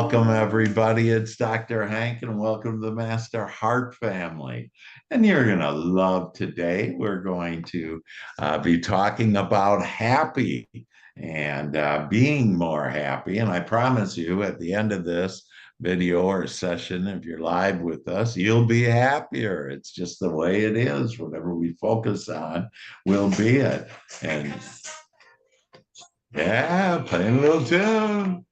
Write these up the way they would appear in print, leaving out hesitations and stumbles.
Welcome, everybody. It's Dr. Hank, and welcome to the Master Heart family. And you're going to love today. We're going to be talking about happy and being more happy. And I promise you, at the end of this video or session, if you're live with us, you'll be happier. It's just the way it is. Whatever we focus on will be it. And yeah, playing a little tune.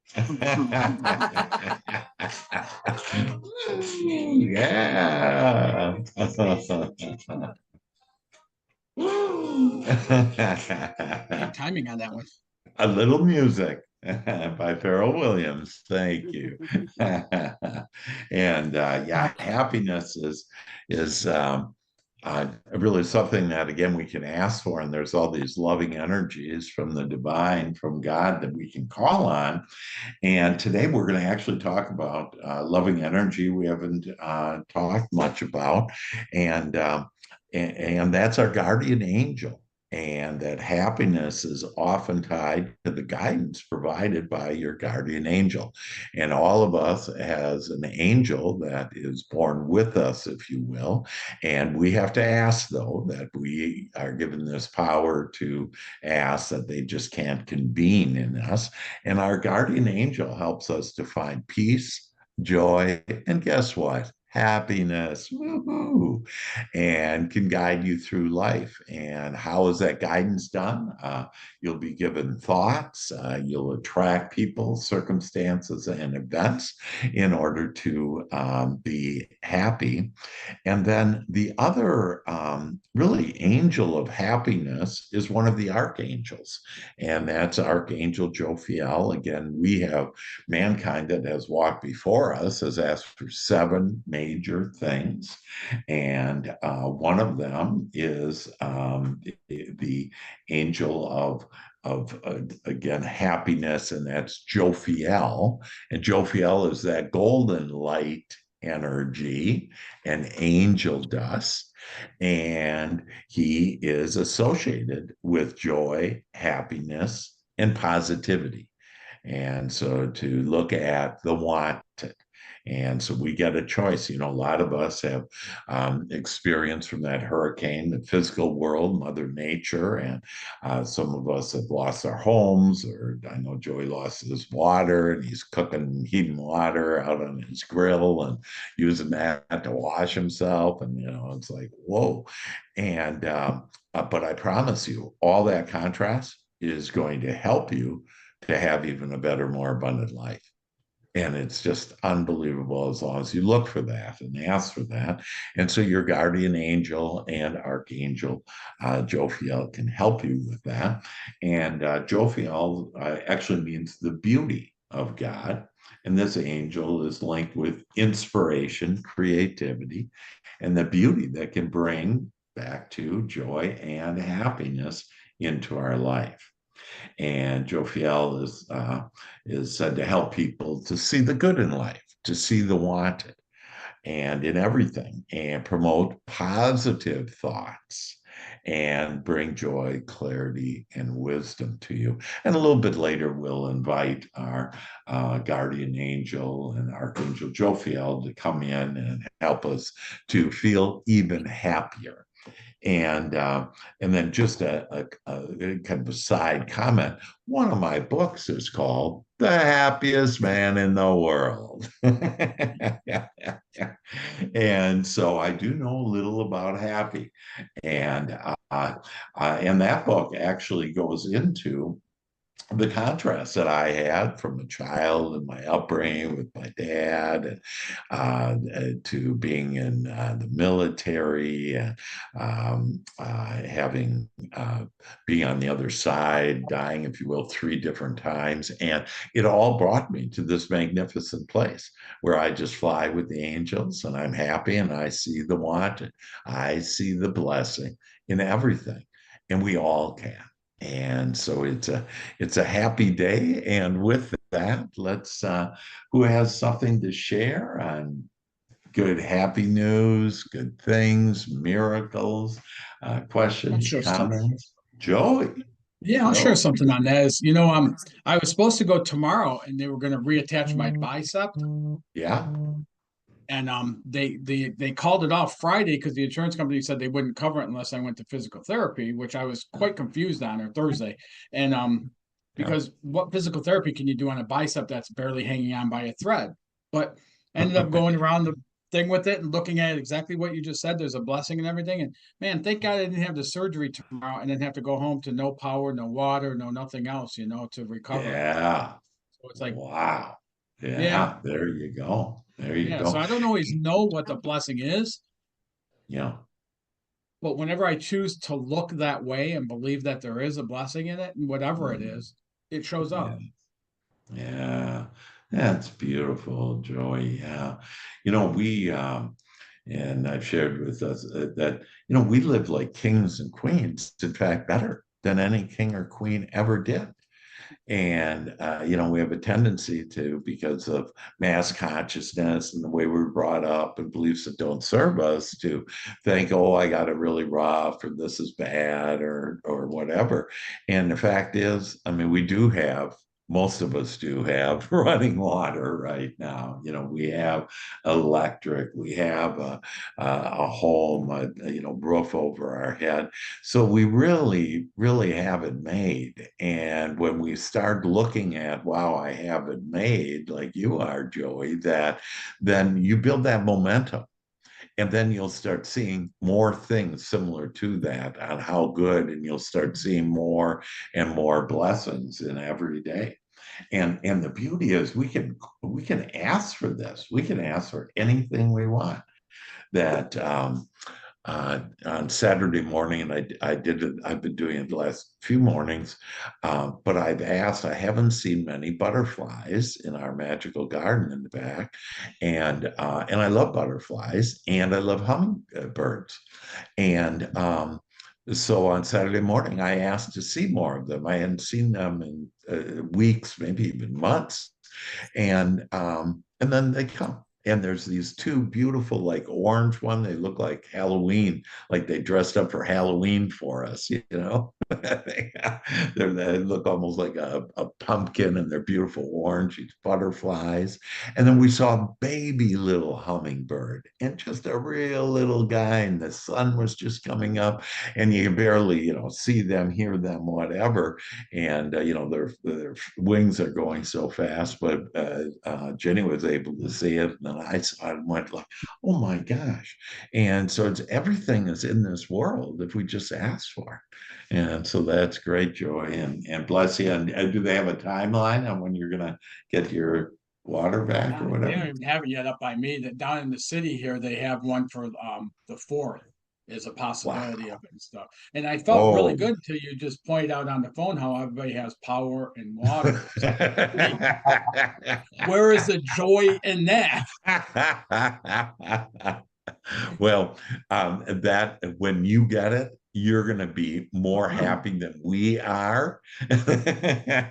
Yeah. Good timing on that one. A little music by Pharrell Williams. Thank you. And yeah, happiness is really something that again we can ask for, and there's all these loving energies from the divine, from God that we can call on. And today we're going to actually talk about loving energy. We haven't talked much about, and and that's our guardian angel. And that happiness is often tied to the guidance provided by your guardian angel. And all of us has an angel that is born with us, if you will. And we have to ask, though, that we are given this power to ask that they just can't convene in us. And our guardian angel helps us to find peace, joy, and guess what? Happiness, woohoo, and can guide you through life. And how is that guidance done? You'll be given thoughts, you'll attract people, circumstances, and events in order to be happy. And then the other really angel of happiness is one of the archangels, and that's Archangel Jophiel. Again, we have mankind that has walked before us has asked for seven major things, and one of them is the angel of again happiness, and that's Jophiel. And Jophiel is that golden light energy and angel dust. And he is associated with joy, happiness, and positivity. And so to look at the wanted. And so we get a choice. You know, a lot of us have experience from that hurricane, the physical world, Mother Nature, and some of us have lost our homes, or I know Joey lost his water, and he's cooking heating water out on his grill and using that to wash himself. And, you know, it's like, whoa. And, but I promise you, all that contrast is going to help you to have even a better, more abundant life. And it's just unbelievable as long as you look for that and ask for that. And so your guardian angel and archangel Jophiel can help you with that. And Jophiel actually means the beauty of God. And this angel is linked with inspiration, creativity, and the beauty that can bring back to joy and happiness into our life. And Jophiel is said to help people to see the good in life, to see the wanted, and in everything, and promote positive thoughts and bring joy, clarity, and wisdom to you. And a little bit later, we'll invite our guardian angel and Archangel Jophiel to come in and help us to feel even happier. And then just a kind of a side comment. One of my books is called "The Happiest Man in the World," and so I do know a little about happy, and and that book actually goes into the contrast that I had from a child and my upbringing with my dad, and to being in the military, and having being on the other side, dying, if you will, three different times. And it all brought me to this magnificent place where I just fly with the angels and I'm happy and I see the wanted. I see the blessing in everything. And we all can. And so it's a happy day. And with that, let's who has something to share on good happy news, good things, miracles, I'll questions, share some. comments? Joey. Yeah, I'll share No? something on that. I was supposed to go tomorrow, and they were going to reattach my bicep, Yeah. and they called it off Friday because the insurance company said they wouldn't cover it unless I went to physical therapy, which I was quite confused on, or Thursday, and Yeah. because what physical therapy can you do on a bicep that's barely hanging on by a thread? But I ended up going around the thing with it and looking at it exactly what you just said. There's a blessing and everything, and man, thank God I didn't have the surgery tomorrow and then have to go home to no power, no water, no nothing else, to recover. Yeah. So it's like, Wow. yeah, Yeah. There you go. There you yeah. So go. I don't always know what the blessing is, Yeah. but whenever I choose to look that way and believe that there is a blessing in it, and whatever it Mm, is, it shows yeah. up. Yeah. That's beautiful, Joey. Yeah. We, and I've shared with us that, we live like kings and queens, in fact, better than any king or queen ever did. And, we have a tendency to, because of mass consciousness and the way we are brought up and beliefs that don't serve us, to think, oh, I got it really rough or this is bad or whatever. And the fact is, I mean, we do have, most of us do have running water right now. We have electric, we have a home, roof over our head. So we really, really have it made. And when we start looking at, wow, I have it made, like you are, Joey, that then you build that momentum. And then you'll start seeing more things similar to that on how good, and you'll start seeing more and more blessings in every day. And the beauty is we can ask for this. We can ask for anything we want. That on Saturday morning, and I did it. I've been doing it the last few mornings, but I've asked. I haven't seen many butterflies in our magical garden in the back, and I love butterflies, and I love hummingbirds, and so on Saturday morning, I asked to see more of them. I hadn't seen them in weeks, maybe even months, and then they come. And there's these two beautiful, like orange one. They look like Halloween, like they dressed up for Halloween for us, they look almost like a pumpkin, and they're beautiful orange, these butterflies. And then we saw a baby little hummingbird and just a real little guy, and the sun was just coming up, and you can barely, see them, hear them, whatever. And their wings are going so fast, but Jenny was able to see it, and then I saw it and went like, "Oh my gosh!" And so it's everything is in this world if we just ask for it. And so that's great, Joy, and bless you. And do they have a timeline on when you're gonna get your water back or They don't whatever? even have it yet up by me. That down in the city here, they have one for the fourth is a possibility Wow. of it and stuff. And I felt really Oh. good until you just pointed out on the phone how everybody has power and water. It's like, wait, where is the joy in that? Well, that when you get it, you're going to be more happy than we are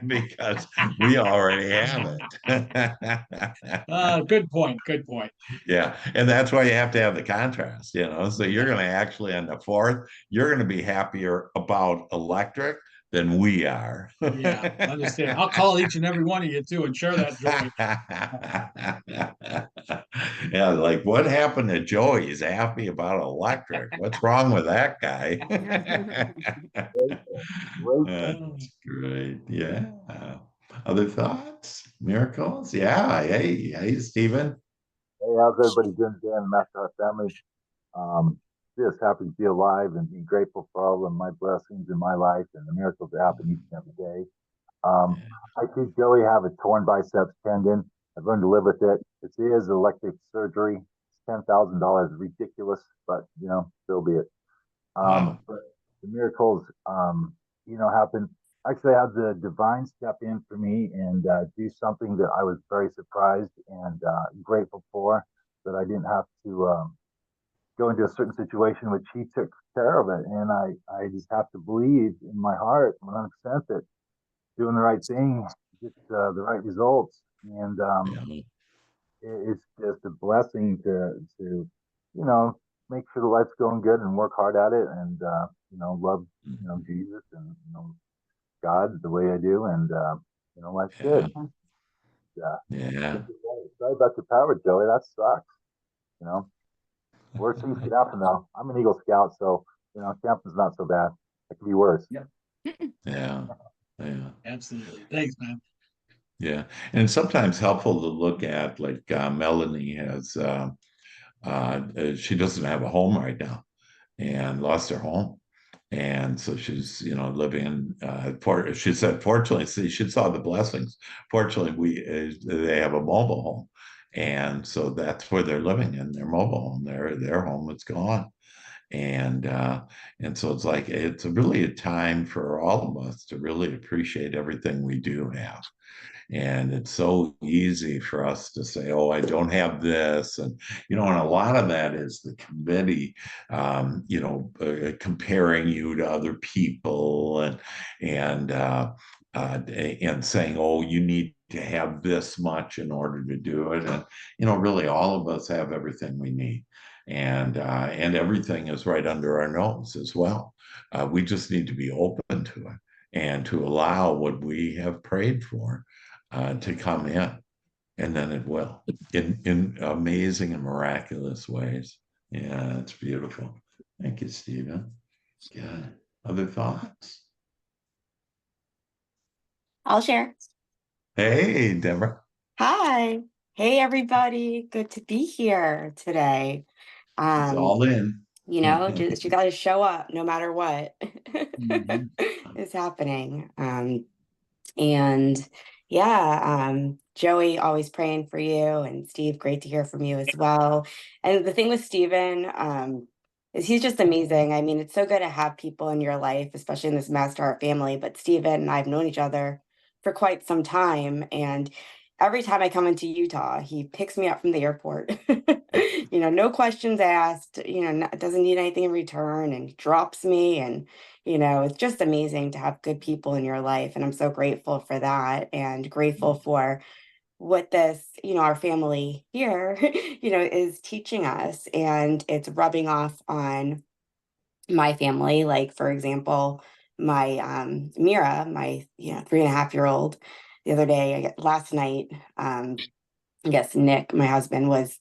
because we already have it. Good point. Good point. Yeah, and that's why you have to have the contrast. So you're Yeah, going to actually on the fourth, you're going to be happier about electric than we are. yeah, understand. I'll call each and every one of you too and share that joy. Yeah, like what happened to Joey? He's happy about electric. What's wrong with that guy? Grateful, grateful. That's great. Yeah. Other thoughts? Miracles? Yeah. Hey, Stephen. Hey, how's everybody doing today in the MasterHeart family? Um, just happy to be alive and be grateful for all of my blessings in my life and the miracles that happen each and every day. Um, I see Joey have a torn biceps tendon. I've learned to live with it. It is elective surgery. It's $10,000, ridiculous, but so be it. Wow. But the miracles, happen. Actually, I had the divine step in for me and do something that I was very surprised and grateful for. That I didn't have to go into a certain situation, which he took care of it. And I just have to believe in my heart 100% that doing the right thing gets the right results. And Yeah. it's just a blessing to make sure the life's going good and work hard at it and love Jesus and God the way I do, and life's Yeah. good. Yeah. Yeah. Sorry about your power, Joey. That sucks. You know, worst things can happen though. I'm an Eagle Scout, so camping's not so bad. It could be worse. Yep. Yeah. Yeah. Absolutely. Thanks, man. Yeah. And it's sometimes helpful to look at, like Melanie has, she doesn't have a home right now and lost her home. And so she's, living in, she said, fortunately, see, she saw the blessings. Fortunately, they have a mobile home. And so that's where they're living in their mobile home. Their home is gone. And so it's like, it's really a time for all of us to really appreciate everything we do have. And it's so easy for us to say, oh, I don't have this. And a lot of that is the committee, comparing you to other people and saying, oh, you need to have this much in order to do it. And, really all of us have everything we need. And everything is right under our nose as well. We just need to be open to it and to allow what we have prayed for to come in, and then it will in amazing and miraculous ways. Yeah, it's beautiful. Thank you, Stephen. Good. Other thoughts? I'll share. Hey, Deborah. Hi. Hey, everybody. Good to be here today. It's all in. Just you got to show up no matter what Mhm. is happening. And yeah, Joey, always praying for you, and Steve, great to hear from you as well. And the thing with Steven, is he's just amazing. I mean, it's so good to have people in your life, especially in this Master Heart family. But Steven and I have known each other for quite some time, and every time I come into Utah, he picks me up from the airport. No questions asked, doesn't need anything in return, and drops me. And it's just amazing to have good people in your life. And I'm so grateful for that, and grateful for what this, our family here, is teaching us. And it's rubbing off on my family. Like, for example, my Mira, my 3.5-year-old, the other day, last night, I guess Nick, my husband, was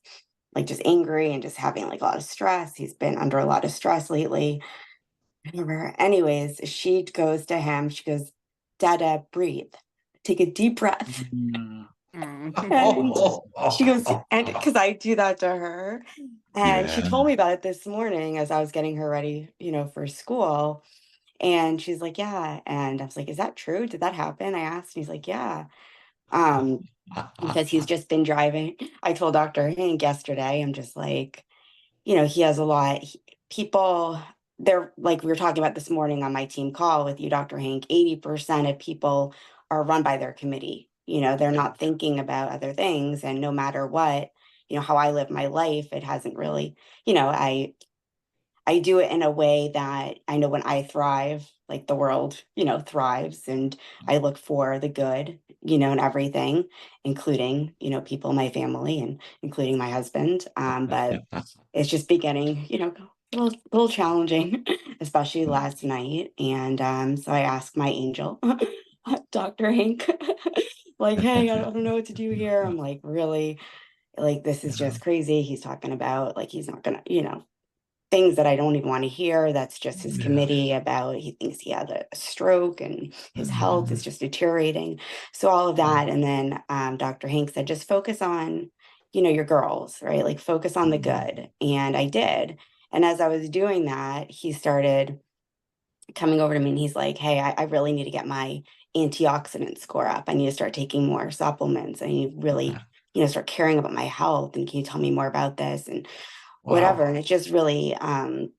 like just angry and just having like a lot of stress. He's been under a lot of stress lately. Whatever. Anyways, she goes to him. She goes, Dada, breathe. Take a deep breath. And she goes, and because I do that to her. And she Yeah. told me about it this morning as I was getting her ready, for school. And she's like, yeah. And I was like, is that true? Did that happen? I asked. And he's like, yeah. Because he's just been driving. I told Dr. Hank yesterday, I'm just like, he has a lot. People, they're like we were talking about this morning on my team call with you, Dr. Hank, 80% of people are run by their committee. They're not thinking about other things. And no matter what, how I live my life, it hasn't really, I do it in a way that I know when I thrive, like the world, thrives. And I look for the good, in everything, including, people in my family and including my husband. But it's just beginning, a little challenging, especially last night. And so I asked my angel, Dr. Hank, like, hey, I don't know what to do here. I'm like, really, like, this is just crazy. He's talking about like he's not gonna, things that I don't even want to hear. That's just his committee about, he thinks he had a stroke and his health is just deteriorating. So all of that. And then Dr. Hank said, just focus on, your girls, right? Like focus on the good. And I did. And as I was doing that, he started coming over to me and he's like, hey, I really need to get my antioxidant score up. I need to start taking more supplements. I need to really, start caring about my health. And can you tell me more about this? And whatever. And it just really, and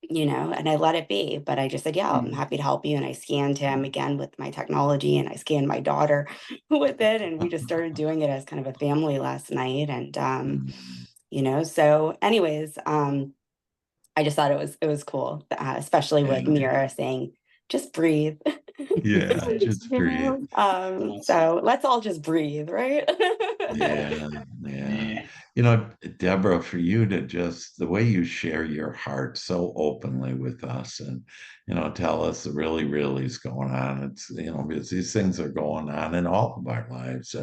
I let it be, but I just said, yeah, I'm happy to help you. And I scanned him again with my technology, and I scanned my daughter with it. And we just started doing it as kind of a family last night. And, so anyways, I just thought it was cool, especially with Mira saying, just breathe. Yeah, just breathe. So let's all just breathe, right? Yeah, yeah. Deborah, for you to just the way you share your heart so openly with us and, tell us the really is going on. It's, because these things are going on in all of our lives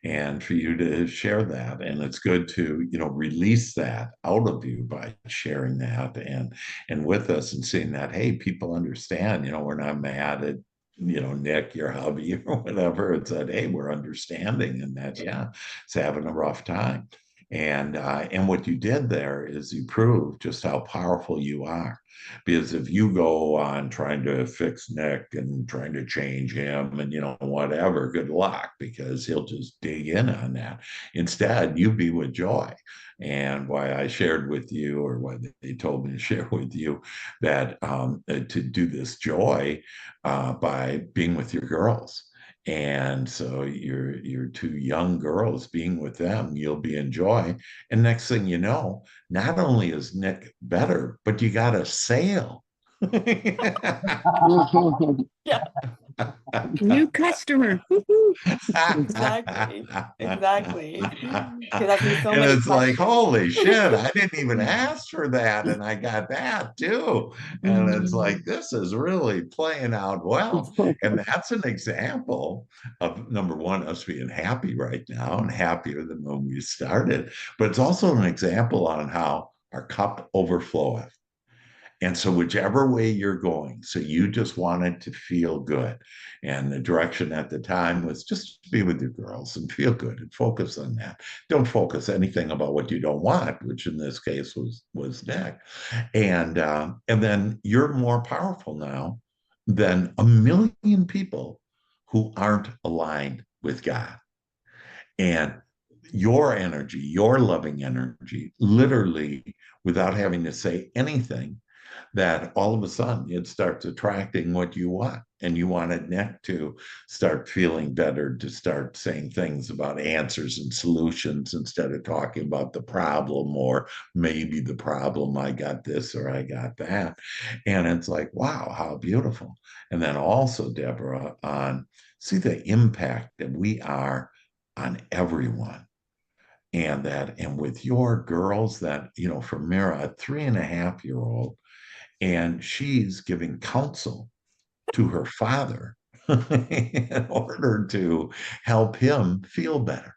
and for you to share that. And it's good to, release that out of you by sharing that and with us and seeing that, hey, people understand, we're not mad at Nick, your hubby, or whatever. It's that, hey, we're understanding and that, yeah, it's having a rough time. And what you did there is you proved just how powerful you are. Because if you go on trying to fix Nick and trying to change him and whatever, good luck because he'll just dig in on that. Instead, you be with joy. And why I shared with you, or why they told me to share with you, that to do this joy by being with your girls. And so your two young girls, being with them, you'll be in joy. And next thing you know, not only is Nick better, but you got a sale. Yeah, New customer. Woo-hoo. exactly. Exactly. Because asked me so And many it's like, holy questions. shit, I didn't even ask for that. And I got that too. And it's like, this is really playing out well. And that's an example of number one, us being happy right now and happier than when we started. But it's also an example on how our cup overfloweth. And so, whichever way you're going, so you just wanted to feel good. And the direction at the time was just be with your girls and feel good and focus on that. Don't focus anything about what you don't want, which in this case was Nick. And then you're more powerful now than a million people who aren't aligned with God. And your energy, your loving energy, literally without having to say anything, that all of a sudden it starts attracting what you want. And you wanted Nick to start feeling better, to start saying things about answers and solutions instead of talking about the problem or maybe the problem, I got this or I got that. And it's like, wow, how beautiful. And then also, Deborah, on see the impact that we are on everyone. And with your girls that, for Mira, a 3.5-year-old, and she's giving counsel to her father in order to help him feel better.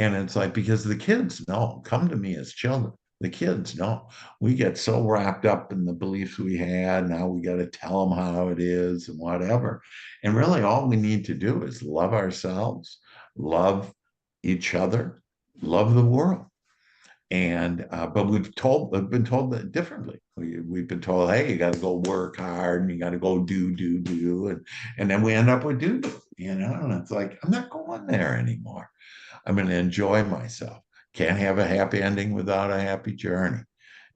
And it's like, because the kids know, come to me as children. The kids know. We get so wrapped up in the beliefs we had. Now we got to tell them how it is and whatever. And really, all we need to do is love ourselves, love each other, love the world. And but we've been told that differently. We've been told, hey, you got to go work hard and you got to go do, and then we end up with do, and it's like, I'm not going there anymore. I'm going to enjoy myself. Can't have a happy ending without a happy journey.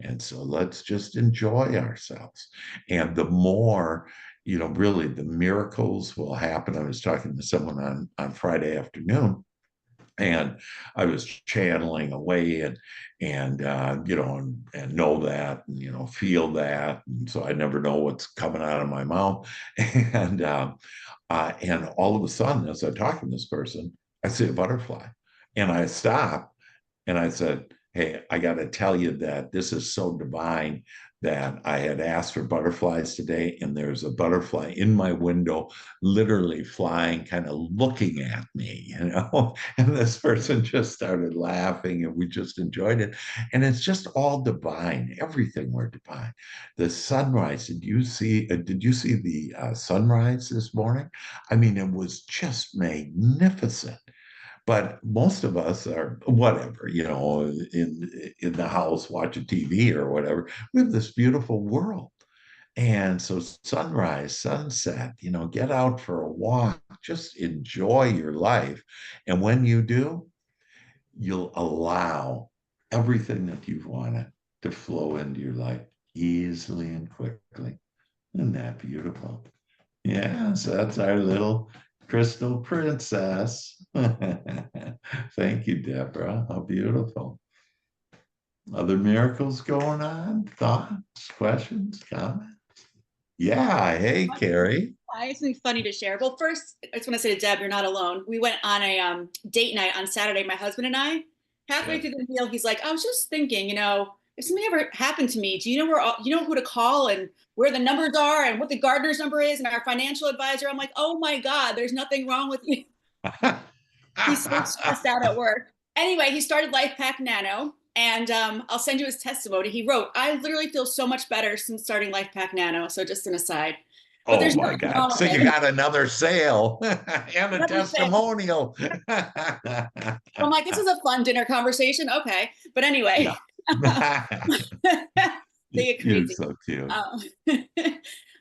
And so let's just enjoy ourselves. And the more, really the miracles will happen. I was talking to someone on Friday afternoon, and I was channeling away and and know that and feel that, and so I never know what's coming out of my mouth, and all of a sudden, as I talk to this person, I see a butterfly, and I stop, and I said, hey, I got to tell you that this is so divine that I had asked for butterflies today, and there's a butterfly in my window, literally flying, kind of looking at me, And this person just started laughing, and we just enjoyed it. And it's just all divine. Everything were divine. The sunrise. Did you see? Did you see the sunrise this morning? I mean, it was just magnificent. But most of us are whatever, in the house watching TV or whatever. We have this beautiful world. And so sunrise, sunset, get out for a walk, just enjoy your life. And when you do, you'll allow everything that you've wanted to flow into your life easily and quickly. Isn't that beautiful? Yeah, so that's our little crystal princess. Thank you, Deborah. How beautiful. Other miracles going on? Thoughts, questions, comments? Yeah. Hey, Carrie. I have something funny to share. Well, first, I just want to say to Deb, you're not alone. We went on a date night on Saturday, my husband and I, halfway Yeah. through the meal, he's like, I was just thinking, if something ever happened to me, do you know you know who to call and where the numbers are and what the gardener's number is and our financial advisor? I'm like, oh my God, there's nothing wrong with you. He's so stressed out at work. Anyway, he started Life Pack Nano, and I'll send you his testimony. He wrote, I literally feel so much better since starting Life Pack Nano. So just an aside. But Oh there's my nothing wrong God. So with you it. got another sale and a Another thing. testimonial. I'm like, this is a fun dinner conversation. Okay. But anyway, they get You're crazy. so cute.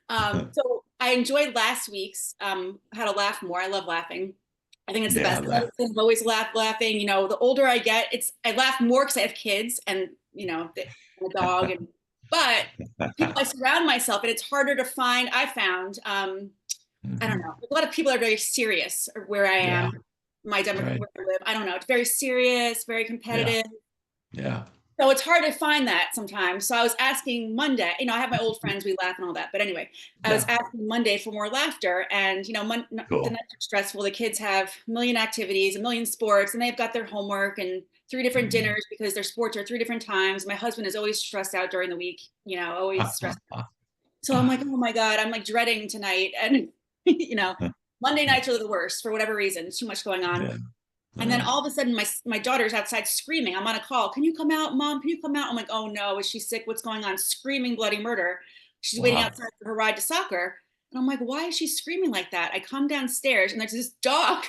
So I enjoyed last week's, how to laugh more. I love laughing. I think it's the Yeah, best. I've always laughing. The older I get, I laugh more because I have kids and a dog, but people I surround myself, and it's harder to find. I found, I don't know, a lot of people are very serious where I am, my demographic, Right. where I live. I don't know. It's very serious, very competitive. Yeah. So it's hard to find that sometimes. So I was asking Monday, I have my old friends, we laugh and all that. But anyway, I was asking Monday for more laughter. And, the Cool. nights are stressful. The kids have a million activities, a million sports, and they've got their homework and 3 different dinners because their sports are 3 different times. My husband is always stressed out during the week, always stressed out. So I'm like, oh my God, I'm like dreading tonight. And, Monday nights are the worst for whatever reason. Too much going on. Yeah. And then all of a sudden, my daughter's outside screaming. I'm on a call. Can you come out, Mom? Can you come out? I'm like, oh no, is she sick? What's going on? Screaming bloody murder. She's waiting outside for her ride to soccer. And I'm like, why is she screaming like that? I come downstairs and there's this dog.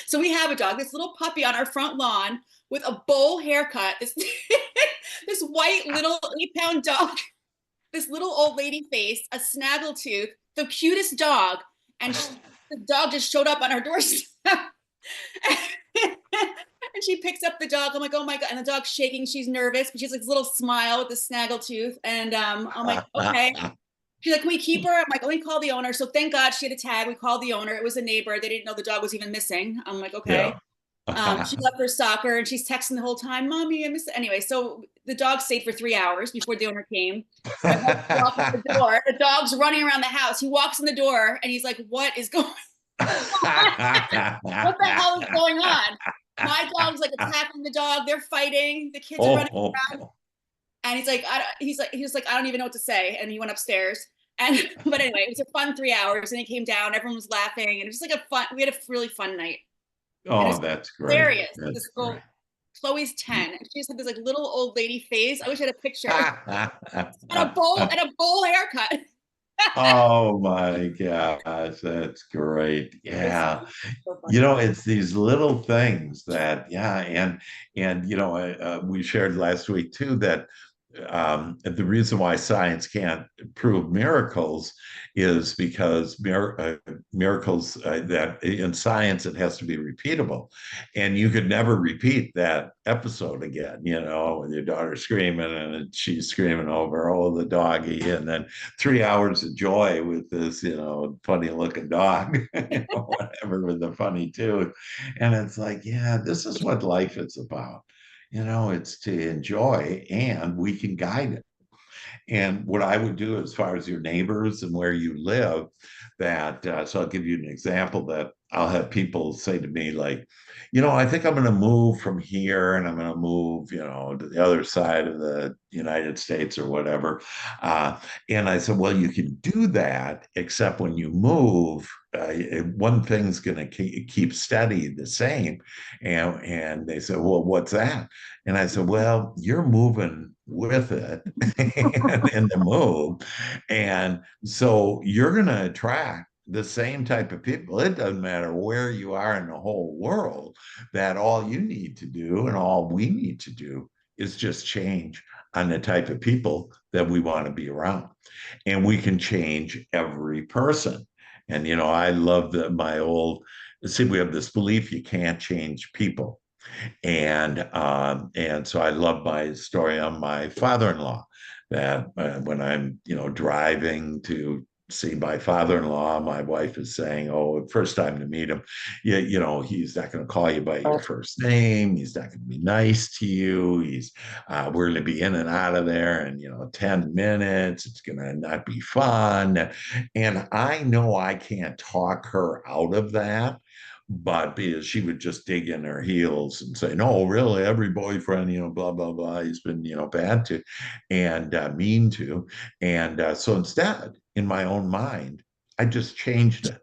So we have a dog, this little puppy on our front lawn with a bowl haircut. This white little 8-pound dog, this little old lady face, a snaggletooth, the cutest dog. And the dog just showed up on our doorstep. And she picks up the dog. I'm like, oh my God. And the dog's shaking. She's nervous, but she's like this little smile with the snaggle tooth. And I'm like, okay. She's like, can we keep her? I'm like, let me call the owner. So thank God she had a tag. We called the owner. It was a neighbor. They didn't know the dog was even missing. I'm like, okay. She left for soccer and she's texting the whole time, Mommy, I miss it. Anyway, so the dog stayed for 3 hours before the owner came. The door. The dog's running around the house. He walks in the door and he's like, what is going on? What the hell is going on? My dog's like attacking the dog. They're fighting. The kids are running around. And he's like, he was like, I don't even know what to say. And he went upstairs. But anyway, it was a fun 3 hours. And he came down. Everyone was laughing. And it was like we had a really fun night. Oh, that's great. Hilarious. That's great. Chloe's 10. And she just had this like little old lady face. I wish I had a picture. and a bowl haircut. Oh my gosh, that's great. Yeah. It's these little things that, and we shared last week too that the reason why science can't prove miracles is because miracles that in science it has to be repeatable, and you could never repeat that episode again. With your daughter screaming and she's screaming over the doggy, and then 3 hours of joy with this funny looking dog, whatever, with the funny tooth, and it's like, this is what life is about. It's to enjoy, and we can guide it. And what I would do as far as your neighbors and where you live, so I'll give you an example that I'll have people say to me, like, I think I'm going to move from here and I'm going to move, to the other side of the United States or whatever. And I said, well, you can do that, except when you move, one thing's going to keep steady the same. And they said, well, what's that? And I said, well, you're moving with it in the move. And so you're going to attract the same type of people. It doesn't matter where you are in the whole world, that all you need to do and all we need to do is just change on the type of people that we want to be around. And we can change every person. And, I love we have this belief you can't change people. And so I love my story on my father-in-law, that when I'm, driving to see my father-in-law, my wife is saying, first time to meet him, he's not going to call you by your first name. He's not going to be nice to you. We're going to be in and out of there in, 10 minutes. It's going to not be fun. And I know I can't talk her out of that, but because she would just dig in her heels and say, no, really, every boyfriend, blah, blah, blah, he's been, bad to and mean to. And so instead, in my own mind, I just changed it.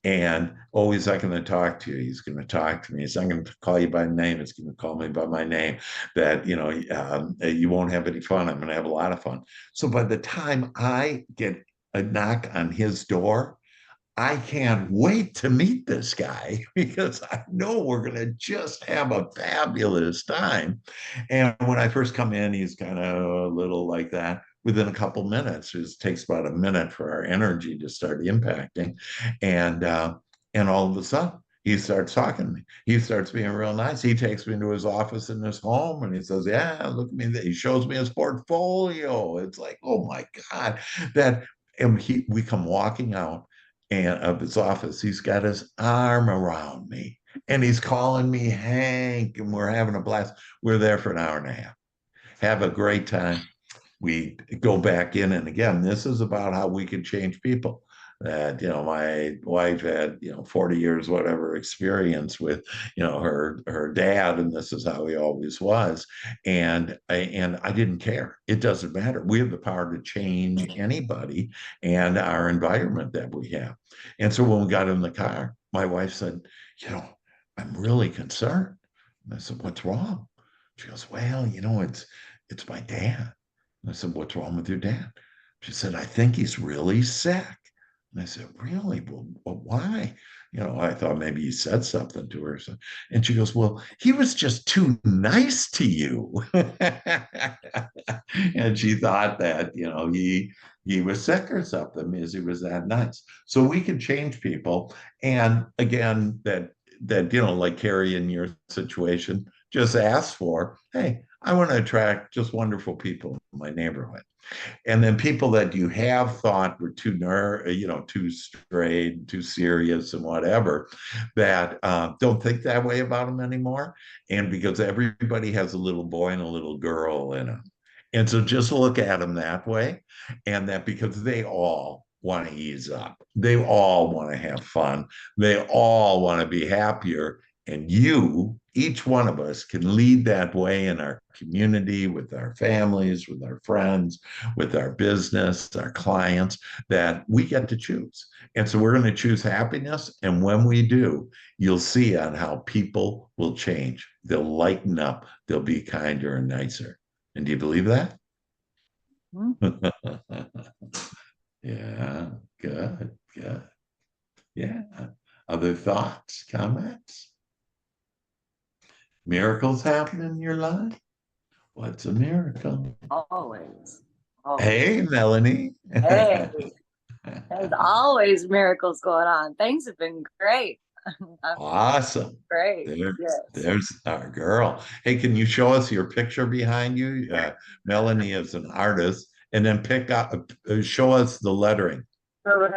And oh, he's not going to talk to you. He's going to talk to me. He's not going to call you by name. He's going to call me by my name. That, you won't have any fun. I'm going to have a lot of fun. So by the time I get a knock on his door, I can't wait to meet this guy because I know we're going to just have a fabulous time. And when I first come in, he's kind of a little like that. Within a couple minutes, it takes about a minute for our energy to start impacting, and all of a sudden he starts talking to me. He starts being real nice. He takes me to his office in his home, and he says, "Yeah, look at me." He shows me his portfolio. It's like, oh my God, that. And we come walking out and of his office. He's got his arm around me, and he's calling me Hank, and we're having a blast. We're there for an hour and a half. Have a great time. We go back in, and again, this is about how we can change people. That my wife had 40 years whatever experience with her dad, and this is how he always was. And I didn't care. It doesn't matter. We have the power to change anybody and our environment that we have. And so when we got in the car, my wife said, I'm really concerned. And I said, what's wrong? She goes, well, it's my dad. And I said, what's wrong with your dad? She said, I think he's really sick. And I said, really? Well, why? I thought maybe he said something to her. So, and she goes, well, he was just too nice to you. And she thought that, he was sick or something because he was that nice. So we can change people. And again, that like Carrie in your situation, just ask for, hey, I want to attract just wonderful people in my neighborhood. And then people that you have thought were too straight, too serious, and whatever, that don't think that way about them anymore. And because everybody has a little boy and a little girl in them, and so just look at them that way, and that because they all want to ease up, they all want to have fun, they all want to be happier. And each one of us can lead that way in our community, with our families, with our friends, with our business, our clients, that we get to choose. And so we're going to choose happiness. And when we do, you'll see on how people will change. They'll lighten up. They'll be kinder and nicer. And do you believe that? Yeah, good. Yeah. Other thoughts, comments? Miracles happen in your life? What's a miracle? Always. Hey, Melanie. Hey, there's always miracles going on. Things have been great. Awesome. Great. There's our girl. Hey, can you show us your picture behind you? Melanie is an artist. And then show us the lettering. So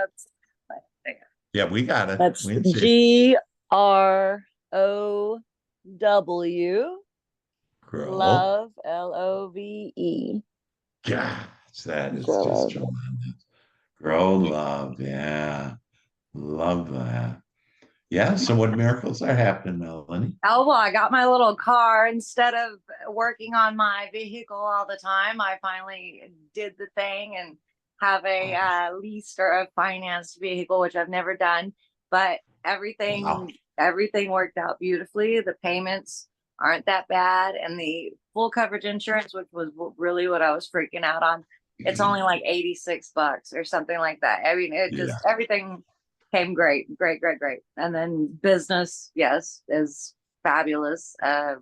yeah, we got it. That's GROW. Grow. Love, LOVE. Gosh, that is Grow just love. tremendous. Grow love. Yeah. Love that. Yeah. So what miracles are happening, Melanie? Oh, well, I got my little car. Instead of working on my vehicle all the time, I finally did the thing and have a leased or a financed vehicle, which I've never done. But everything worked out beautifully. The payments aren't that bad, and the full coverage insurance, which was really what I was freaking out on, it's only like $86 or something like that. I mean, everything came great. And then business, yes, is fabulous. Awesome.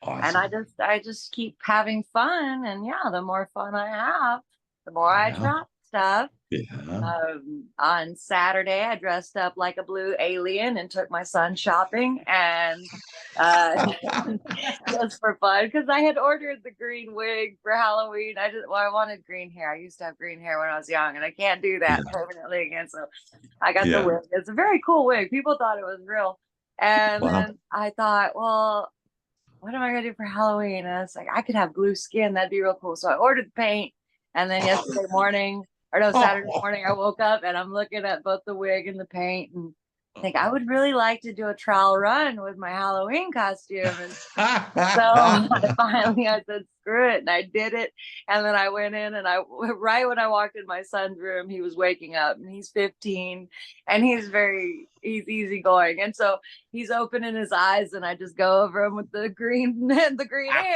And I just keep having fun, and the more fun I have, the more I attract stuff. Yeah. On Saturday, I dressed up like a blue alien and took my son shopping, and just for fun, because I had ordered the green wig for Halloween. I wanted green hair. I used to have green hair when I was young, and I can't do that permanently again. So I got the wig. It's a very cool wig. People thought it was real, and then I thought, well, what am I gonna do for Halloween? And I was like, I could have blue skin. That'd be real cool. So I ordered the paint, and then Saturday morning, I woke up and I'm looking at both the wig and the paint, and Like, I would really like to do a trial run with my Halloween costume. And so I said, screw it. And I did it. And then I went in and right when I walked in my son's room, he was waking up and he's 15 and he's easygoing. And so he's opening his eyes and I just go over him with the green hair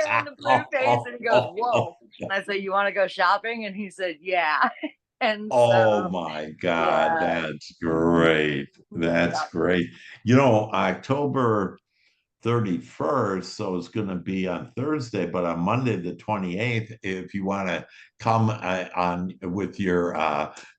and the blue face. And he goes, whoa. And I said, you want to go shopping? And he said, yeah. And Oh so, my God, yeah. that's great. That's Yeah. great. October 31st, so it's going to be on Thursday, but on Monday the 28th, if you want to come on with your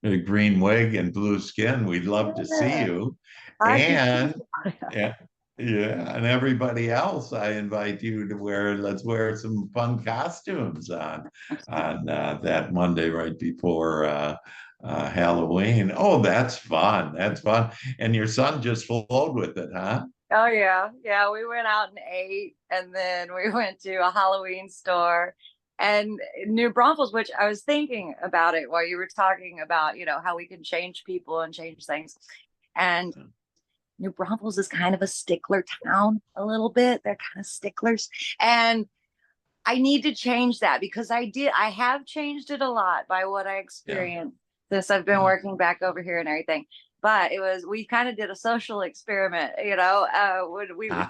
green wig and blue skin, we'd love to see you. I can And yeah, yeah, and everybody else, I invite you to let's wear some fun costumes on that Monday right before Halloween. Oh, that's fun. That's fun. And your son just flowed with it, huh? Oh yeah. Yeah. We went out and ate and then we went to a Halloween store and New Braunfels, which I was thinking about it while you were talking about, how we can change people and change things. And New Braunfels is kind of a stickler town a little bit. They're kind of sticklers. And I need to change that because I have changed it a lot by what I experienced since I've been working back over here and everything. But we kind of did a social experiment, when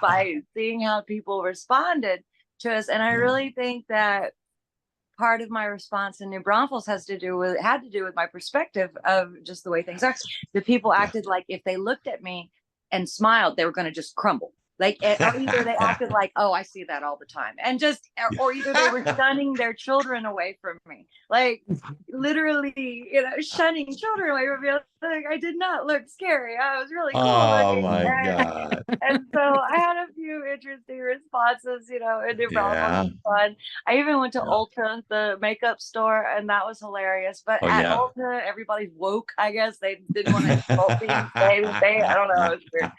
by seeing how people responded to us. And I really think that part of my response in New Braunfels had to do with my perspective of just the way things are. The people acted like if they looked at me and smiled, they were going to just crumble. Like, or either they acted like, oh, I see that all the time. And or either they were shunning their children away from me. Like, literally, shunning children away from me. Like, I did not look scary. I was really cool Oh looking. my God. And so I had a few interesting responses, in New Braunfels. Fun. I even went to Ulta, the makeup store, and that was hilarious. But at Ulta, everybody's woke, I guess. They didn't want to insult me. I don't know. It was weird.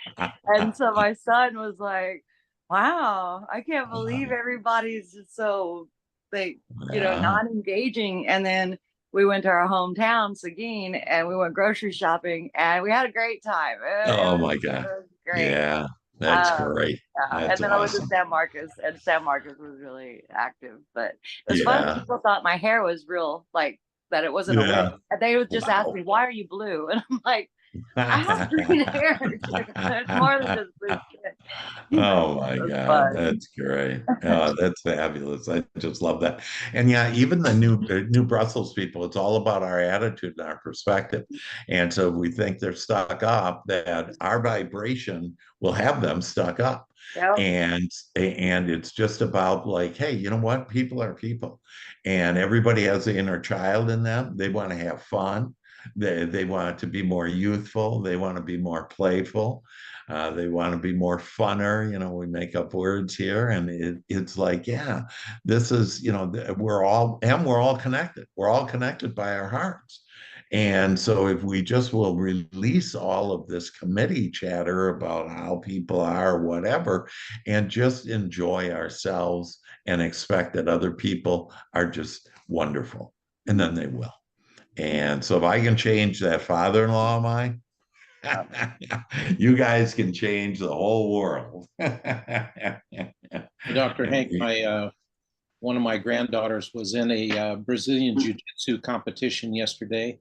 And so my son was like, wow, I can't believe everybody's just so not engaging. And then we went to our hometown, Seguin, and we went grocery shopping and we had a great time. Oh my God. It was great. Yeah, that's great. And That's then I went to awesome. San Marcos, and San Marcos was really active. But it was fun. People thought my hair was real, like that it wasn't a wig. And they would just ask me, why are you blue? And I'm like, I have green hair. It's more than just blue skin. Oh my God, fun. that's great. Oh, that's fabulous. I just love that. And yeah, even the new Brussels people, it's all about our attitude and our perspective. And so we think they're stuck up, that our vibration will have them stuck up. Yep. And it's just about like, hey, you know what? People are people. And everybody has the inner child in them. They want to have fun. They want it to be more youthful. They want to be more playful. They want to be more funner. We make up words here, and it's like, yeah, this is, we're all connected. We're all connected by our hearts. And so if we just will release all of this committee chatter about how people are, whatever, and just enjoy ourselves and expect that other people are just wonderful, and then they will. And so if I can change that father-in-law of mine, you guys can change the whole world. Dr. Hank, one of my granddaughters was in a Brazilian Jiu-Jitsu competition yesterday.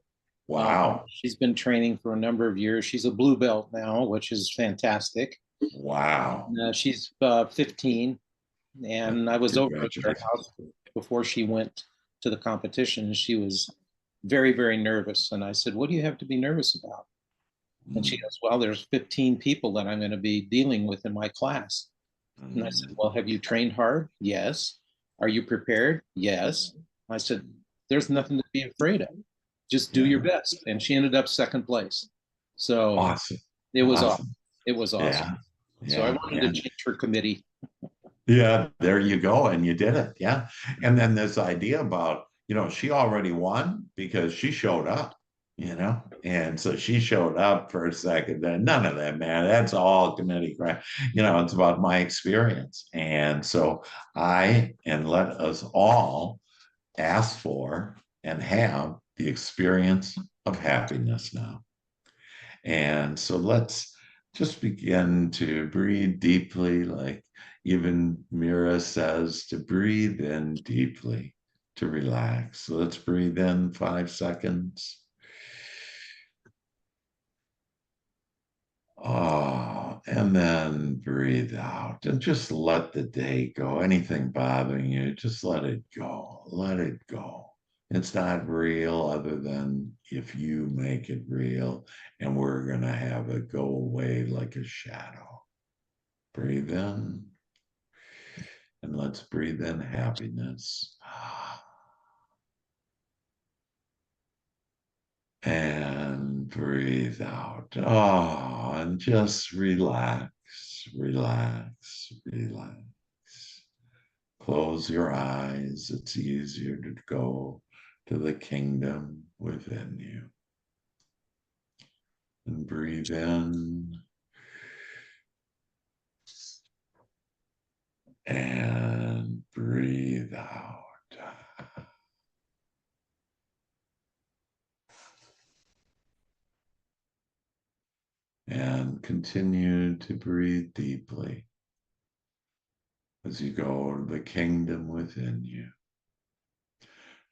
Wow. She's been training for a number of years. She's a blue belt now, which is fantastic. Wow. She's 15, and I was over at her house before she went to the competition. She was very, very nervous. And I said, what do you have to be nervous about? And she goes, well, there's 15 people that I'm going to be dealing with in my class. And I said, well, have you trained hard? Yes. Are you prepared? Yes. I said, there's nothing to be afraid of. Just do your best. And she ended up second place. So awesome. It was awesome. It was awesome. Yeah. So I wanted to change her committee. Yeah, there you go. And you did it. Yeah. And then this idea about, she already won because she showed up, and so she showed up for a second. And none of that, man. That's all committee crap. It's about my experience. And so let us all ask for and have the experience of happiness now. And so let's just begin to breathe deeply, like even Mira says, to breathe in deeply, to relax. So let's breathe in 5 seconds. Oh, and then breathe out and just let the day go. Anything bothering you, just let it go. Let it go. It's not real other than if you make it real, and we're going to have it go away like a shadow. Breathe in, and let's breathe in happiness. And breathe out. Oh, and just relax, relax, relax. Close your eyes. It's easier to go to the kingdom within you. And breathe in. And breathe out. And continue to breathe deeply as you go to the kingdom within you.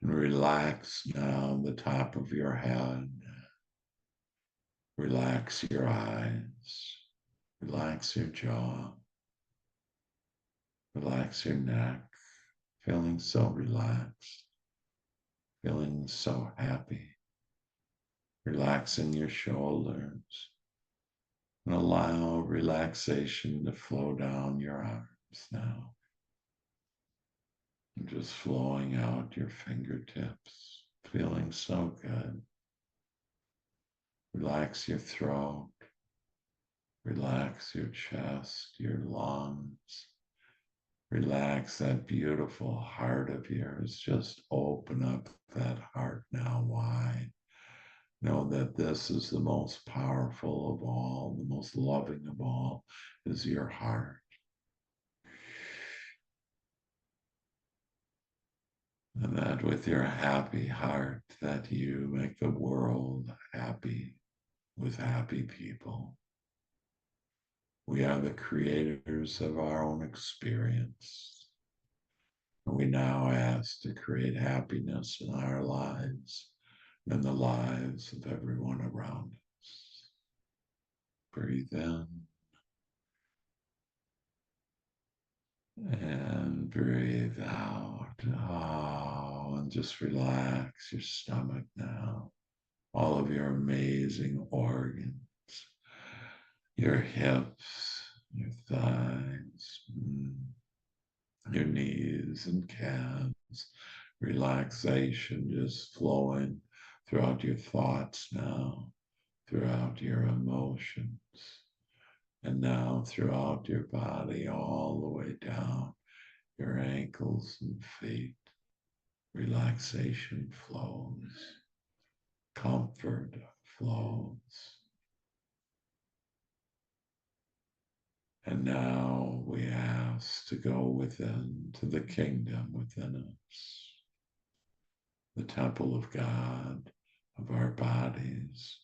And relax now the top of your head. Relax your eyes. Relax your jaw. Relax your neck. Feeling so relaxed. Feeling so happy. Relaxing your shoulders. And allow relaxation to flow down your arms now. And just flowing out your fingertips. Feeling so good. Relax your throat. Relax your chest, your lungs. Relax that beautiful heart of yours. Just open up that heart now wide. Know that this is the most powerful of all, the most loving of all is your heart. And that with your happy heart that you make the world happy with happy people. We are the creators of our own experience. And we now ask to create happiness in our lives and the lives of everyone around us. Breathe in and breathe out. Oh, and just relax your stomach now. All of your amazing organs, your hips, your thighs, your knees and calves. Relaxation just flowing throughout your thoughts now, throughout your emotions, and now throughout your body, all the way down your ankles and feet. Relaxation flows, comfort flows. And now we ask to go within to the kingdom within us, the temple of God, of our bodies,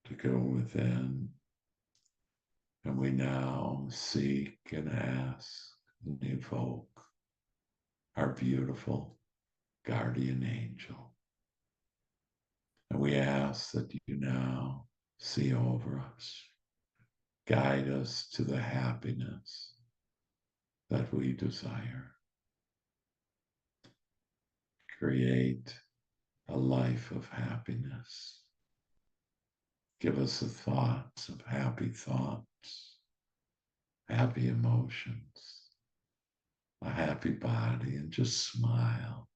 to go within. And we now seek and ask and evoke our beautiful guardian angel. And we ask that you now see over us, guide us to the happiness that we desire. Create a life of happiness. Give us the thoughts of happy thoughts, happy emotions, a happy body, and just smile.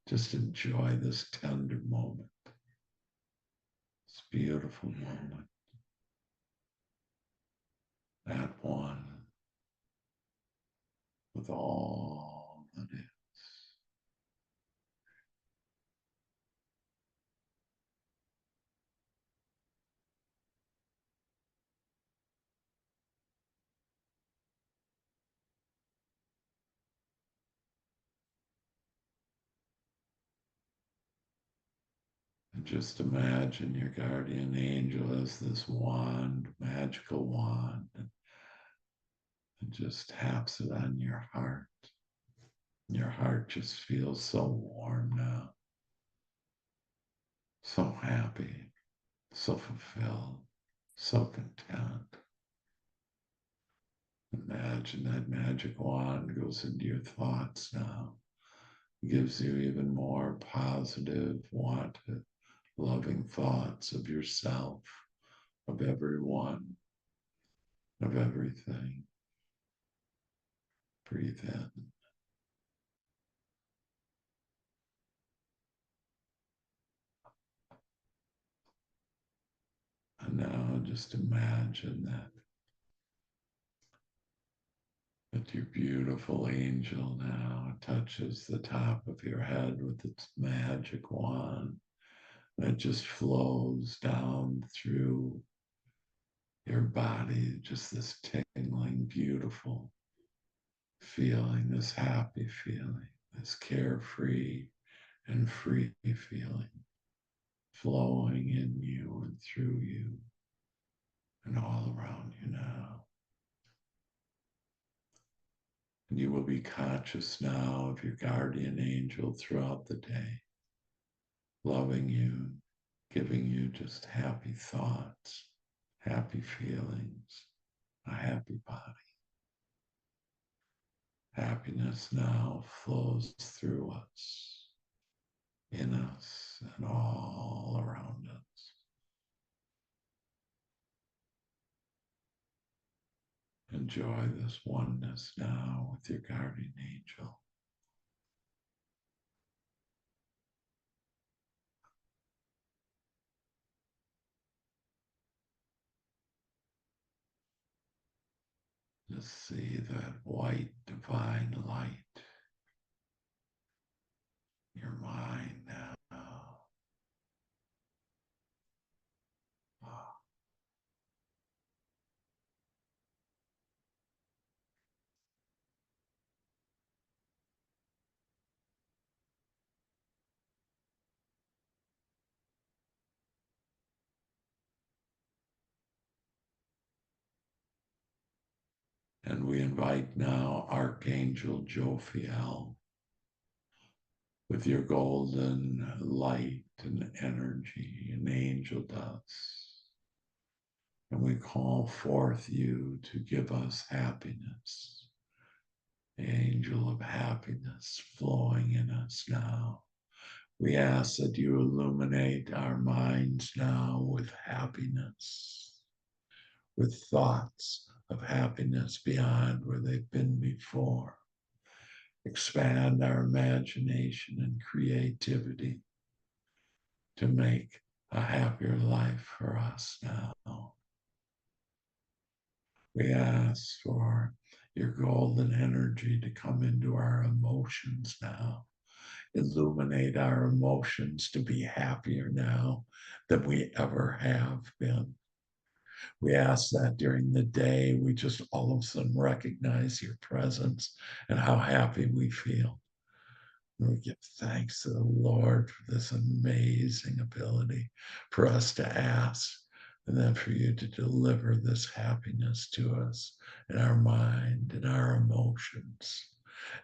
Just enjoy this tender moment, this beautiful moment, that one with all that is. And just imagine your guardian angel as this wand, magical wand, and just taps it on your heart. Your heart just feels so warm now, so happy, so fulfilled, so content. Imagine that magic wand goes into your thoughts now, gives you even more positive, wanted, loving thoughts of yourself, of everyone, of everything. Breathe in. And now just imagine that your beautiful angel now touches the top of your head with its magic wand. And it just flows down through your body, just this tingling, beautiful feeling, this happy feeling, this carefree and free feeling flowing in you and through you and all around you now. And you will be conscious now of your guardian angel throughout the day, loving you, giving you just happy thoughts, happy feelings, a happy body. Happiness now flows through us, in us, and all around us. Enjoy this oneness now with your guardian angel. Just see that white divine light in your mind now. Ah. And we invite now Archangel Jophiel with your golden light and energy, an angel does. And we call forth you to give us happiness, the angel of happiness flowing in us now. We ask that you illuminate our minds now with happiness, with thoughts of happiness beyond where they've been before. Expand our imagination and creativity to make a happier life for us now. We ask for your golden energy to come into our emotions now. Illuminate our emotions to be happier now than we ever have been. We ask that during the day, we just all of a sudden recognize your presence and how happy we feel. And we give thanks to the Lord for this amazing ability for us to ask and then for you to deliver this happiness to us in our mind, in our emotions.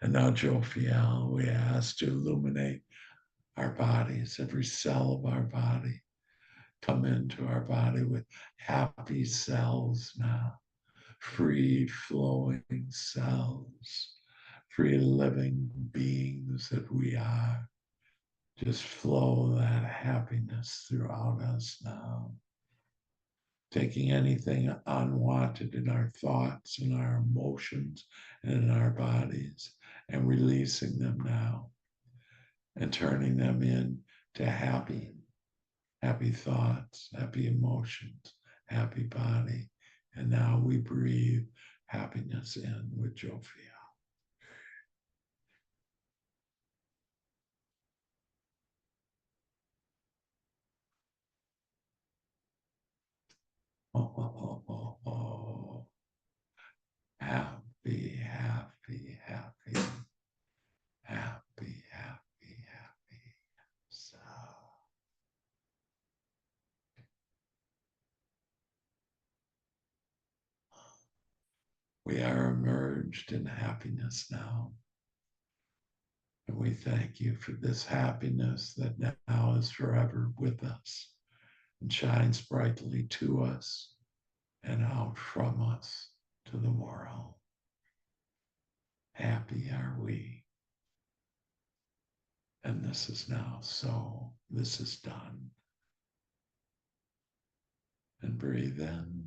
And now, Jophiel, we ask to illuminate our bodies, every cell of our body. Come into our body with happy cells now, free flowing cells, free living beings that we are. Just flow that happiness throughout us now. Taking anything unwanted in our thoughts, in our emotions, and in our bodies, and releasing them now, and turning them into happy thoughts, happy emotions, happy body. And now we breathe happiness in with Jophiel. Oh, oh, oh, oh, oh. Happy, happy, happy, happy, happy, happy. So We are emerged in happiness now. And we thank you for this happiness that now is forever with us and shines brightly to us and out from us to the world. Happy are we. And this is now so. This is done. And breathe in.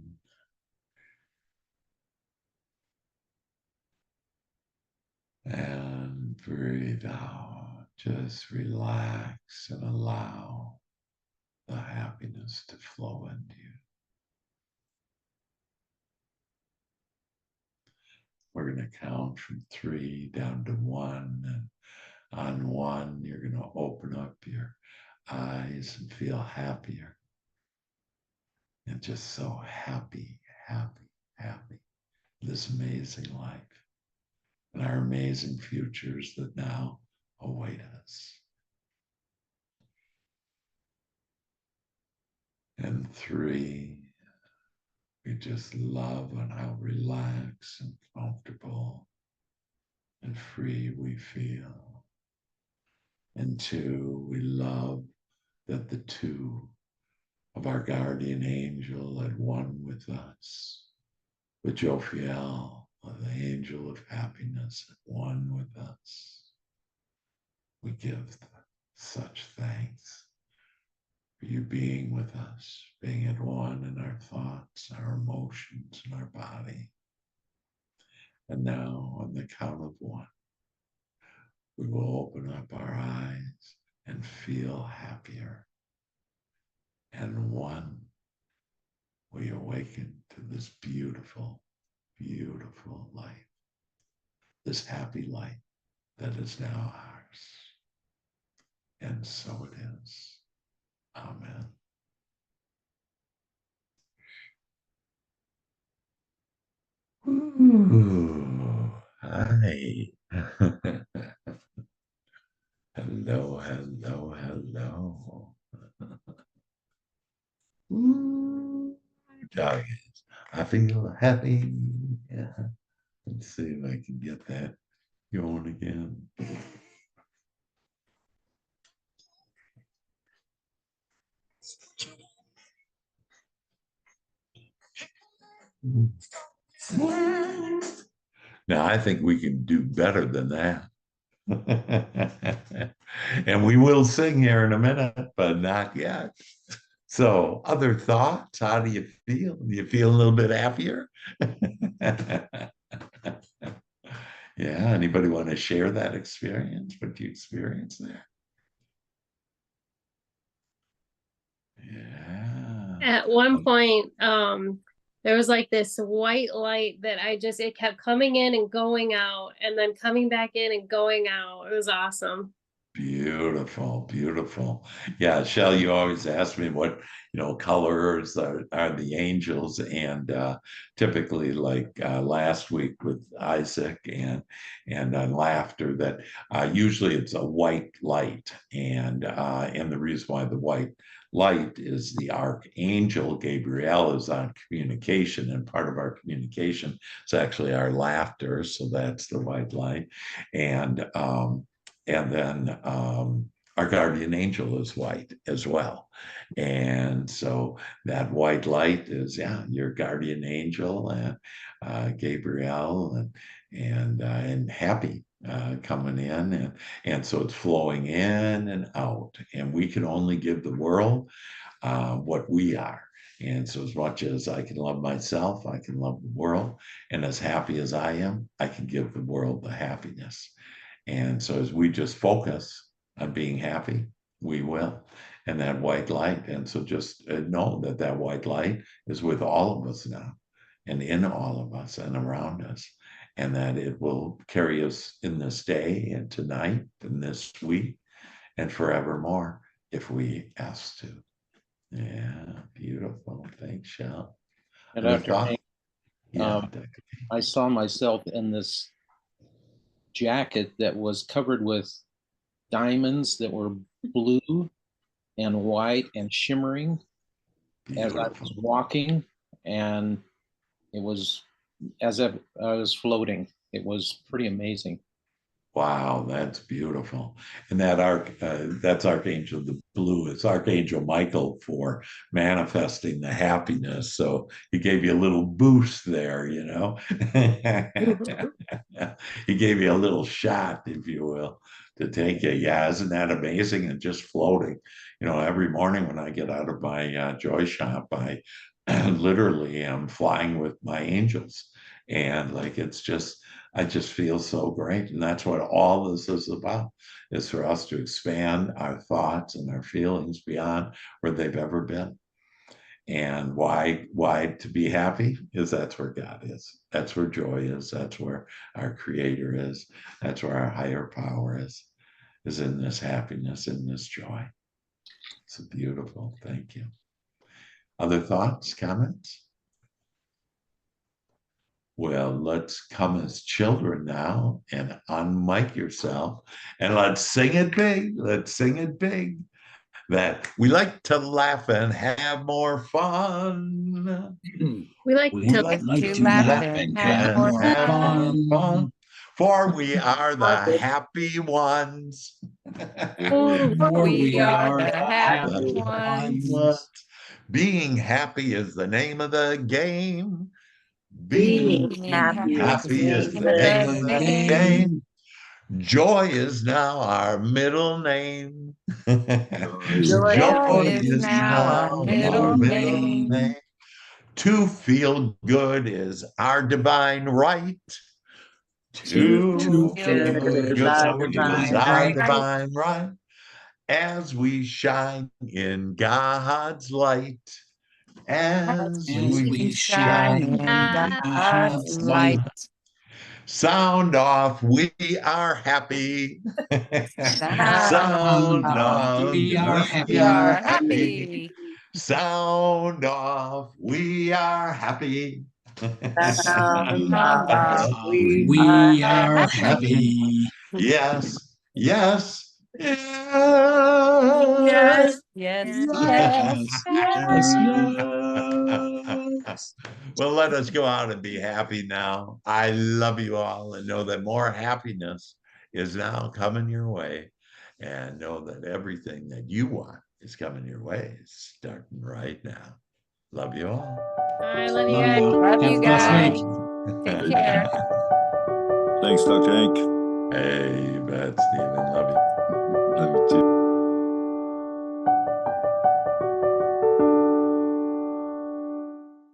And breathe out. Just relax and allow the happiness to flow into you. We're going to count from 3 down to 1. And on 1, you're going to open up your eyes and feel happier. And just so happy, happy, happy. This amazing life and our amazing futures that now await us. And 3, we just love on how relaxed and comfortable and free we feel. And 2, we love that the 2 of our guardian angel at one with us, with Jophiel, the angel of happiness at one with us. We give such thanks for you being with us, being at one in our thoughts, our emotions, and our body. And now, on the count of 1, we will open up our eyes and feel happier. And 1, we awaken to this beautiful, beautiful light, this happy light that is now ours. And so it is. Amen. Ooh, hi. Hello, hello, hello. Ooh, doggies. I feel happy. Yeah. Let's see if I can get that going again. Now, I think we can do better than that. And we will sing here in a minute, but not yet. So, other thoughts? How do you feel? Do you feel a little bit happier? Yeah, anybody want to share that experience? What you experienced there? Yeah. At one point, there was like this white light that it kept coming in and going out and then coming back in and going out. It was awesome. Beautiful, beautiful. Yeah, Shell, you always ask me what, colors are the angels. And typically, like last week with Isaac and on laughter, that usually it's a white light. And the reason why the white light is the archangel Gabriel is on communication, and part of our communication is actually our laughter. So that's the white light. And then our guardian angel is white as well. And so that white light is, your guardian angel and Gabriel and happy coming in. And so it's flowing in and out. And we can only give the world what we are. And so as much as I can love myself, I can love the world. And as happy as I am, I can give the world the happiness. And so as we just focus on being happy, we will. And that white light. And so just know that that white light is with all of us now and in all of us and around us. And that it will carry us in this day and tonight and this week and forevermore if we ask to. Yeah, beautiful. Thanks, Shell. And Dr. Hank, Yeah, I saw myself in this jacket that was covered with diamonds that were blue and white and shimmering as I was walking, and it was as if I was floating. It was pretty amazing. Wow, that's beautiful. And that's Archangel the Blue. It's Archangel Michael for manifesting the happiness. So he gave you a little boost there, you know. He gave you a little shot, if you will, to take you. Yeah, isn't that amazing? And just floating. You know, every morning when I get out of my joy shop, I literally am flying with my angels. And like I just feel so great. And that's what all this is about, is for us to expand our thoughts and our feelings beyond where they've ever been. And why to be happy is that's where God is. That's where joy is. That's where our creator is. That's where our higher power is in this happiness, in this joy. It's beautiful. Thank you. Other thoughts, comments? Well, let's come as children now and unmic yourself and let's sing it big. Let's sing it big. That we like to laugh and have more fun. We like We to like to to laugh laugh and and have have more more fun. For we are the happy ones. We are the happy ones. ones. Being happy is the name of the game. Being Being happy happy is the name of the game. Joy is now our middle name. Joy is now our middle name. To feel good is our divine right. To feel good is our divine right. As we shine in God's light. As we shine in God's light. Sound off, we are happy. Sound off, we are happy. Sound off, we are happy. Sound off, we are happy. Yes, yes, Yes, yes. yes, Yes, Yes. Well, let us go out and be happy now. I love you all and know that more happiness is now coming your way. And know that everything that you want is coming your way, starting right now. Love you all. I love you Love guys. you. Love Have you a blessed guys. week. Take care. Thanks, Dr. Hank. Hey, you bet, Stephen. Love you. Love you too.